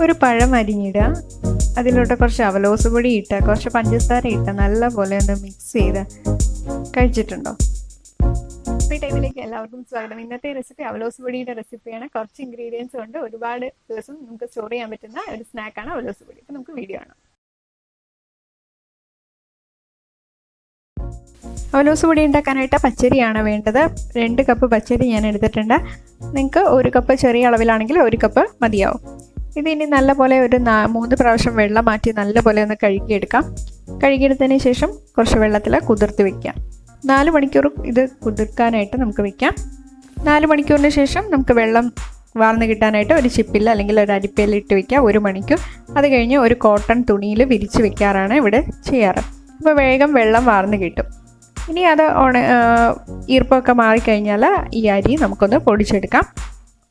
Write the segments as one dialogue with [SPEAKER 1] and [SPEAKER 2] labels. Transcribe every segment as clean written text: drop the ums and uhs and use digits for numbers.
[SPEAKER 1] ഒരു പഴം അരിഞ്ഞിടുക, അതിലോട്ട് കുറച്ച് അവലോസുപൊടി ഇട്ട് കുറച്ച് പഞ്ചസാര ഇട്ട് നല്ലപോലെ ഒന്ന് മിക്സ് ചെയ്ത് കഴിച്ചിട്ടുണ്ടോ? ഈ ടൈമിലേക്ക് എല്ലാവർക്കും സ്വാഗതം. ഇന്നത്തെ റെസിപ്പി അവലോസുപൊടിയുടെ റെസിപ്പിയാണ്. കുറച്ച് ഇൻഗ്രീഡിയൻസ് കൊണ്ട് ഒരുപാട് ദിവസം നമുക്ക് സ്റ്റോർ ചെയ്യാൻ പറ്റുന്ന ഒരു സ്നാക്കാണ് അവലോസുപൊടി. അപ്പോൾ നമുക്ക് വീഡിയോ കാണാം. അവലോസുപൊടി ഉണ്ടാക്കാനായിട്ട് പച്ചരിയാണ് വേണ്ടത്. 2 കപ്പ് പച്ചരി ഞാൻ എടുത്തിട്ടുണ്ട്. നിങ്ങൾക്ക് 1 കപ്പ് ചെറിയ അളവിലാണെങ്കിൽ 1 കപ്പ് മതിയാവും. ഇതിനി നല്ലപോലെ ഒരു 3 പ്രാവശ്യം വെള്ളം മാറ്റി നല്ലപോലെ ഒന്ന് കഴുകിയെടുക്കാം. കഴുകിയെടുത്തതിന് ശേഷം കുറച്ച് വെള്ളത്തിൽ കുതിർത്ത് വയ്ക്കാം. 4 മണിക്കൂർ ഇത് കുതിർക്കാനായിട്ട് നമുക്ക് വയ്ക്കാം. 4 മണിക്കൂറിന് ശേഷം നമുക്ക് വെള്ളം വാർന്ന് കിട്ടാനായിട്ട് ഒരു ചിപ്പിൽ അല്ലെങ്കിൽ ഒരു അരിപ്പയിൽ ഇട്ട് വയ്ക്കാം 1 മണിക്കൂർ. അത് കഴിഞ്ഞ് ഒരു കോട്ടൺ തുണിയിൽ വിരിച്ച് വെക്കാറാണ് ഇവിടെ ചെയ്യാറ്. അപ്പോൾ വേഗം വെള്ളം വാർന്ന് കിട്ടും. ഇനി അത് ഈർപ്പമൊക്കെ മാറിക്കഴിഞ്ഞാൽ ഈ അരി നമുക്കൊന്ന് പൊടിച്ചെടുക്കാം.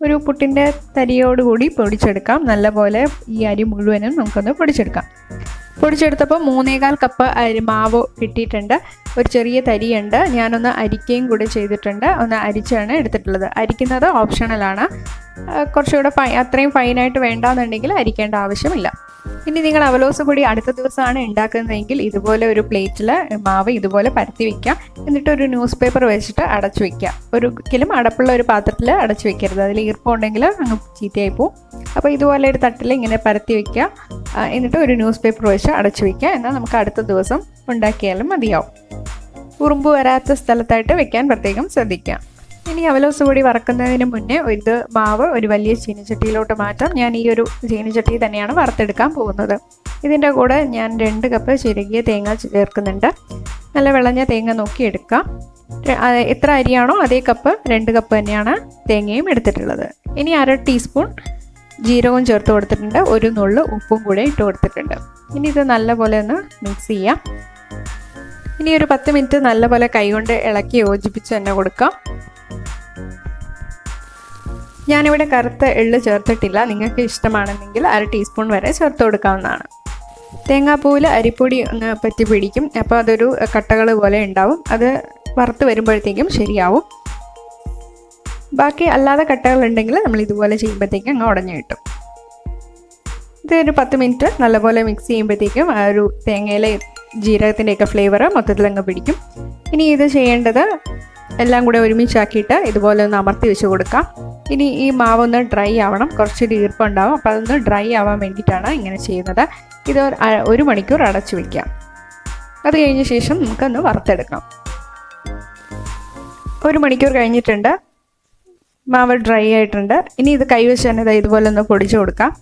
[SPEAKER 1] ഒരു പുട്ടിൻ്റെ തരിയോടുകൂടി പൊടിച്ചെടുക്കാം. നല്ലപോലെ ഈ അരി മുഴുവനും നമുക്കൊന്ന് പൊടിച്ചെടുക്കാം. പൊടിച്ചെടുത്തപ്പോൾ 3.25 കപ്പ് മാവ് കിട്ടിയിട്ടുണ്ട്. ഒരു ചെറിയ തരിയുണ്ട്. ഞാനൊന്ന് അരിക്കുകയും കൂടി ചെയ്തിട്ടുണ്ട്. ഒന്ന് അരിച്ചാണ് എടുത്തിട്ടുള്ളത്. അരിക്കുന്നത് ഓപ്ഷണലാണ്. കുറച്ചുകൂടെ അത്രയും ഫൈനായിട്ട് വേണ്ടാന്നുണ്ടെങ്കിൽ അരിക്കേണ്ട ആവശ്യമില്ല. ഇനി നിങ്ങൾ അവലോസുപൊടി അടുത്ത ദിവസമാണ് ഉണ്ടാക്കുന്നതെങ്കിൽ ഇതുപോലെ ഒരു പ്ലേറ്റിൽ മാവ് ഇതുപോലെ പരത്തി വയ്ക്കാം. എന്നിട്ട് ഒരു ന്യൂസ് പേപ്പർ വെച്ചിട്ട് അടച്ചു വയ്ക്കുക. ഒരിക്കലും അടപ്പുള്ള ഒരു പാത്രത്തിൽ അടച്ചു വയ്ക്കരുത്. അതിൽ ഈർപ്പമുണ്ടെങ്കിൽ അങ്ങ് ചീത്തയായി പോവും. അപ്പോൾ ഇതുപോലെ ഒരു തട്ടിൽ ഇങ്ങനെ പരത്തി വയ്ക്കുക. എന്നിട്ട് ഒരു ന്യൂസ് പേപ്പർ വെച്ച് അടച്ചു വയ്ക്കുക. എന്നാൽ നമുക്ക് അടുത്ത ദിവസം ഉണ്ടാക്കിയാലും മതിയാവും. ഉറുമ്പ് വരാത്ത സ്ഥലത്തായിട്ട് വെക്കാൻ പ്രത്യേകം ശ്രദ്ധിക്കാം. ഇനി അവലോസുപൊടി വറക്കുന്നതിന് മുന്നേ ഇത് മാവ് ഒരു വലിയ ചീനച്ചട്ടിയിലോട്ട് മാറ്റാം. ഞാൻ ഈ ഒരു ചീനച്ചട്ടി തന്നെയാണ് വറുത്തെടുക്കാൻ പോകുന്നത്. ഇതിൻ്റെ കൂടെ ഞാൻ 2 കപ്പ് ചിരകിയ തേങ്ങ ചേർക്കുന്നുണ്ട്. നല്ല വിളഞ്ഞ തേങ്ങ നോക്കി എടുക്കാം. എത്ര അരിയാണോ അതേ കപ്പ് 2 കപ്പ് തന്നെയാണ് തേങ്ങയും എടുത്തിട്ടുള്ളത്. ഇനി 1/2 ടീസ്പൂൺ ജീരകവും ചേർത്ത് കൊടുത്തിട്ടുണ്ട്. ഒരു നുള്ളു ഉപ്പും കൂടെ ഇട്ട് കൊടുത്തിട്ടുണ്ട്. ഇനി ഇത് നല്ലപോലെ ഒന്ന് മിക്സ് ചെയ്യാം. ഇനി ഒരു 10 മിനിറ്റ് നല്ലപോലെ കൈകൊണ്ട് ഇളക്കി യോജിപ്പിച്ച് തന്നെ കൊടുക്കാം. ഞാനിവിടെ കറുത്ത എള്ള് ചേർത്തിട്ടില്ല. നിങ്ങൾക്ക് ഇഷ്ടമാണെന്നെങ്കിൽ 1/2 ടീസ്പൂൺ വരെ ചേർത്ത് കൊടുക്കാവുന്നതാണ്. തേങ്ങാപ്പൂവിൽ അരിപ്പൊടി ഒന്ന് പറ്റി പിടിക്കും. അപ്പോൾ അതൊരു കട്ടകൾ പോലെ ഉണ്ടാവും. അത് വറുത്ത് വരുമ്പോഴത്തേക്കും ശരിയാവും. ബാക്കി അല്ലാതെ കട്ടകൾ ഉണ്ടെങ്കിൽ നമ്മൾ ഇതുപോലെ ചെയ്യുമ്പോഴത്തേക്കും അങ്ങ് ഉടഞ്ഞു കിട്ടും. ഇതൊരു 10 മിനിറ്റ് നല്ലപോലെ മിക്സ് ചെയ്യുമ്പോഴത്തേക്കും ആ ഒരു തേങ്ങയിലെ ജീരകത്തിൻ്റെയൊക്കെ ഫ്ലേവർ മൊത്തത്തിൽ അങ്ങ് പിടിക്കും. ഇനി ഇത് ചെയ്യേണ്ടത് എല്ലാം കൂടെ ഒരുമിച്ചാക്കിയിട്ട് ഇതുപോലെ ഒന്ന് അമർത്തി വെച്ച് കൊടുക്കാം. ഇനി ഈ മാവൊന്ന് ഡ്രൈ ആവണം. കുറച്ചൊരു ഈർപ്പം ഉണ്ടാവും. അപ്പോൾ അതൊന്ന് ഡ്രൈ ആവാൻ വേണ്ടിയിട്ടാണ് ഇങ്ങനെ ചെയ്യുന്നത്. ഇത് 1 മണിക്കൂർ അടച്ചു വയ്ക്കാം. അത് കഴിഞ്ഞ ശേഷം നമുക്കൊന്ന് വറുത്തെടുക്കാം. 1 മണിക്കൂർ കഴിഞ്ഞിട്ടുണ്ട്. മാവ് ഡ്രൈ ആയിട്ടുണ്ട്. ഇനി ഇത് കൈവച്ച് തന്നെ ഇതുപോലെ ഒന്ന് പൊടിച്ചു കൊടുക്കാം.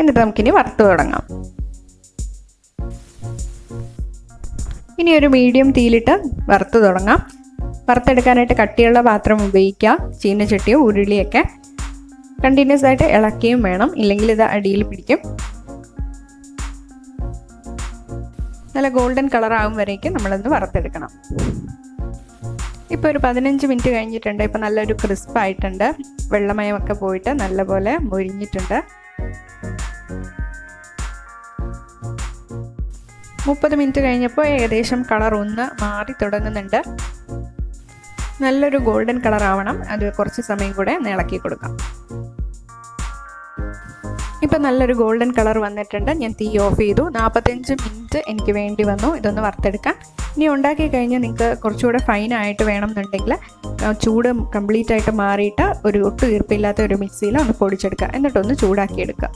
[SPEAKER 1] എന്നിട്ട് നമുക്കിനി വറുത്ത് തുടങ്ങാം. ഇനി ഒരു മീഡിയം തീയിലിട്ട് വറുത്ത് തുടങ്ങാം. വറുത്തെടുക്കാനായിട്ട് കട്ടിയുള്ള പാത്രം ഉപയോഗിക്കാം. ചീനച്ചട്ടിയോ ഉരുളിയൊക്കെ കണ്ടിന്യൂസ് ആയിട്ട് ഇളക്കുകയും വേണം. ഇല്ലെങ്കിൽ ഇത് അടിയിൽ പിടിക്കും. നല്ല ഗോൾഡൻ കളർ ആകും വരേക്കും നമ്മളൊന്ന് വറുത്തെടുക്കണം. ഇപ്പോൾ ഒരു 15 മിനിറ്റ് കഴിഞ്ഞിട്ടുണ്ട്. ഇപ്പോൾ നല്ലൊരു ക്രിസ്പായിട്ടുണ്ട്. വെള്ളമയമൊക്കെ പോയിട്ട് നല്ലപോലെ മൊരിഞ്ഞിട്ടുണ്ട്. 30 മിനിറ്റ് കഴിഞ്ഞപ്പോൾ ഏകദേശം കളർ ഒന്ന് മാറി തുടങ്ങുന്നുണ്ട്. നല്ലൊരു ഗോൾഡൻ കളർ ആവണം. അത് കുറച്ച് സമയം കൂടെ ഇളക്കി കൊടുക്കാം. ഇപ്പം നല്ലൊരു ഗോൾഡൻ കളർ വന്നിട്ടുണ്ട്. ഞാൻ തീ ഓഫ് ചെയ്തു. 45 മിനിറ്റ് എനിക്ക് വേണ്ടി വന്നു ഇതൊന്ന് വറുത്തെടുക്കാൻ. ഇനി ഉണ്ടാക്കി കഴിഞ്ഞാൽ നിങ്ങൾക്ക് കുറച്ചുകൂടെ ഫൈനായിട്ട് വേണമെന്നുണ്ടെങ്കിൽ ചൂട് കംപ്ലീറ്റ് ആയിട്ട് മാറിയിട്ട് ഒരു ഒട്ടും ഈർപ്പില്ലാത്ത ഒരു മിക്സിയിൽ ഒന്ന് പൊടിച്ചെടുക്കുക. എന്നിട്ടൊന്ന് ചൂടാക്കിയെടുക്കുക.